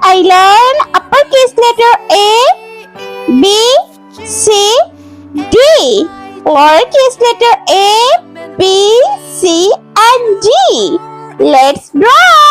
I learn uppercase letter A, B, C, D. Lowercase letter A, B, C, and D. Let's draw.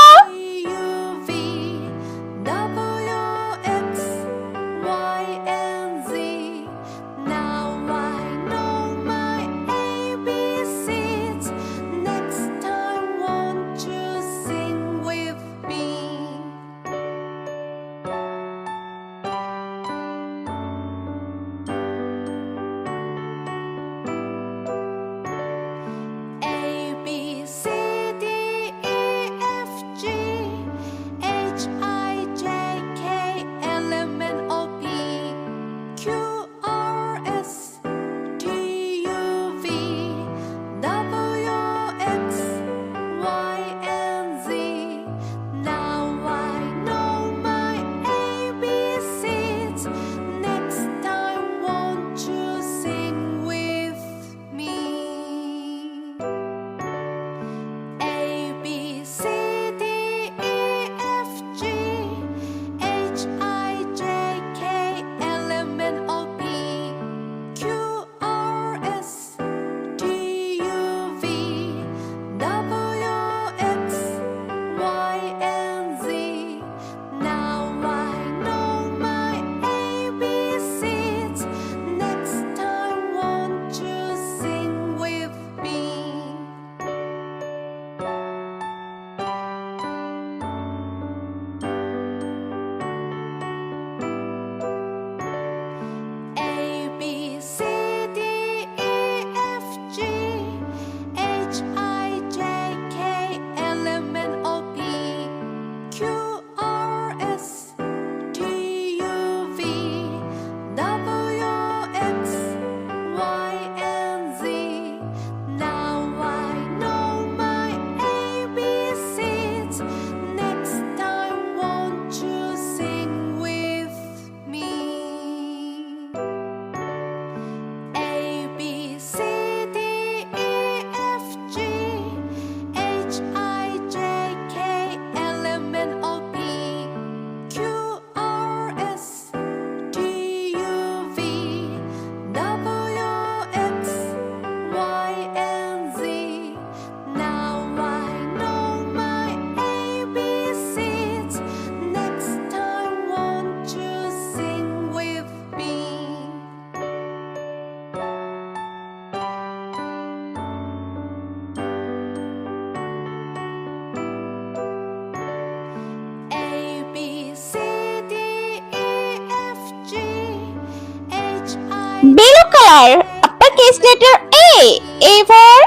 Below color, uppercase letter A. A for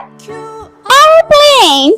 airplane.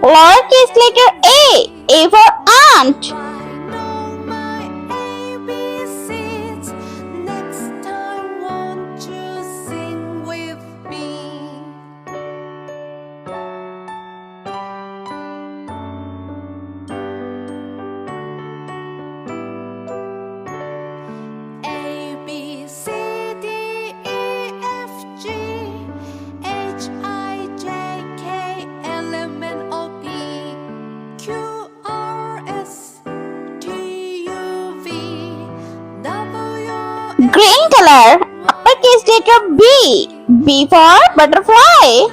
Lowercase letter A. A for ant. Green color, uppercase letter B. B for butterfly.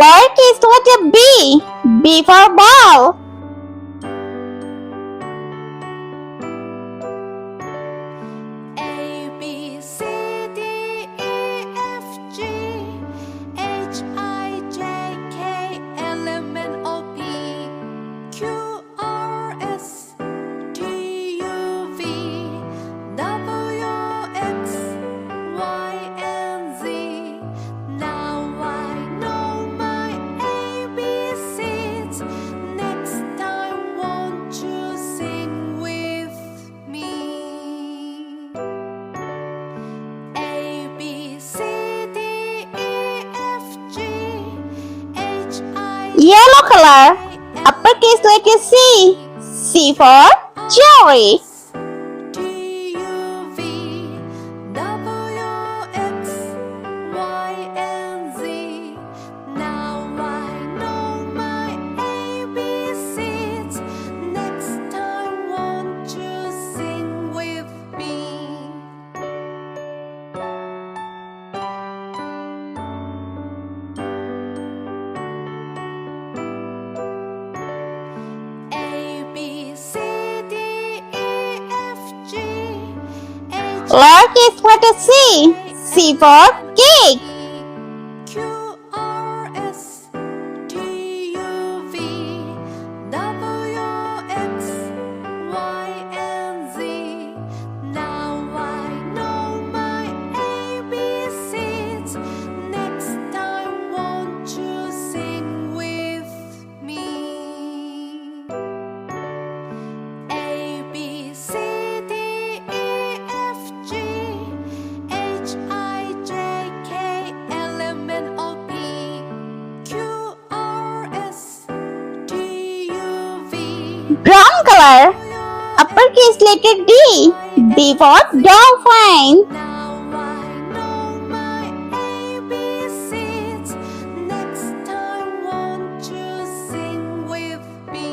Lowercase letter B. B for ball. A B C D E F G H I J K L M N O P Q R S T U V W X Y and Z. Now I know my ABCs. Next time, won't you sing with me? A B C D E F G H I Yellow color. Uppercase letter C. C for cherry. T U V W X Y and Z. Now I know my ABCs. Next time, won't you sing with me? A B C D E F G H Lowercase letter C. C for cake. Q R S T U V W X Y and Z. Now I know my ABCs. Next time, won't you sing with me? A B C D E F G H I J K L M N O P Q R S T U V Brown color. Uppercase letter D. D for dolphin. Now I know my ABCs. Next time, won't you sing with me?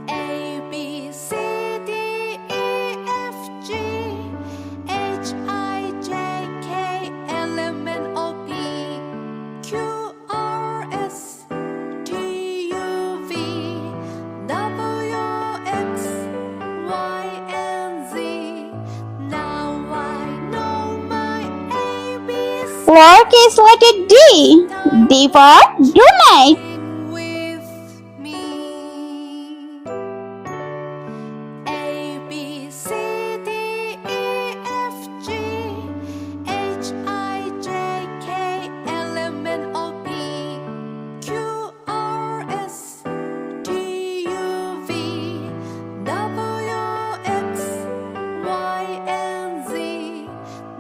A B C D E F G H I J K L M N O P Q R S T U V W X Y and Z. Now I know my ABCs. Lowercase letter D. D for donut. Sing with me. A B C D E F G H I J K L M N O P Q R S T U V W X Y and Z.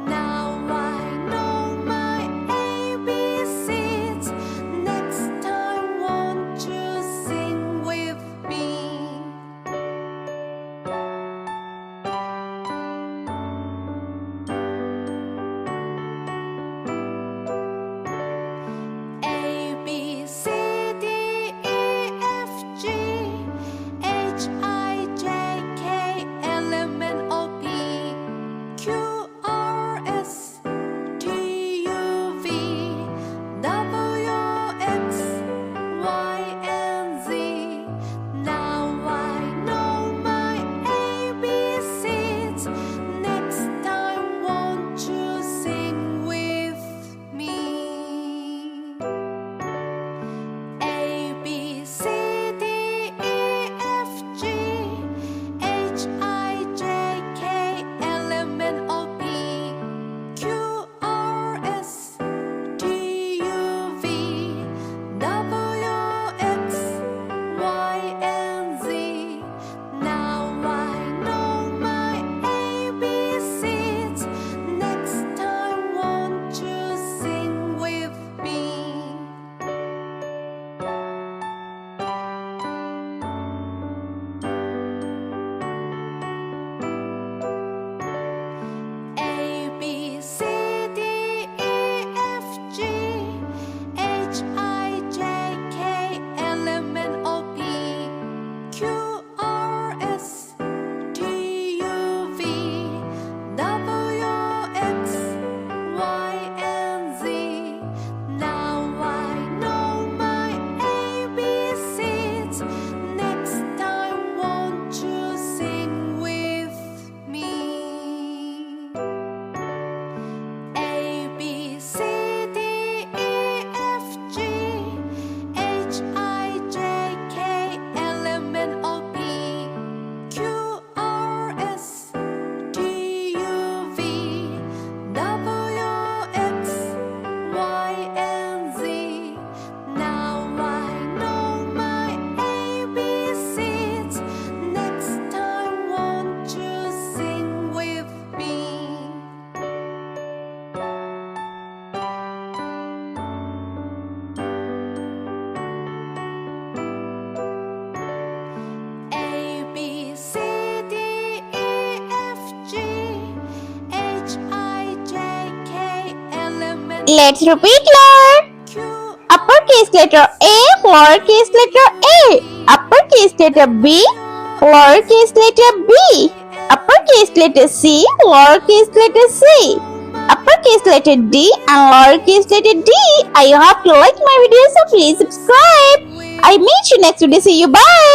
Now I know my ABCs. Next time, Let's repeat loud. Uppercase letter A, lowercase letter A. Uppercase letter B, lowercase letter B. Uppercase letter C, lowercase letter C. Uppercase letter D and lowercase letter D. I hope you like my video, so please subscribe. I meet you next video. See you. Bye.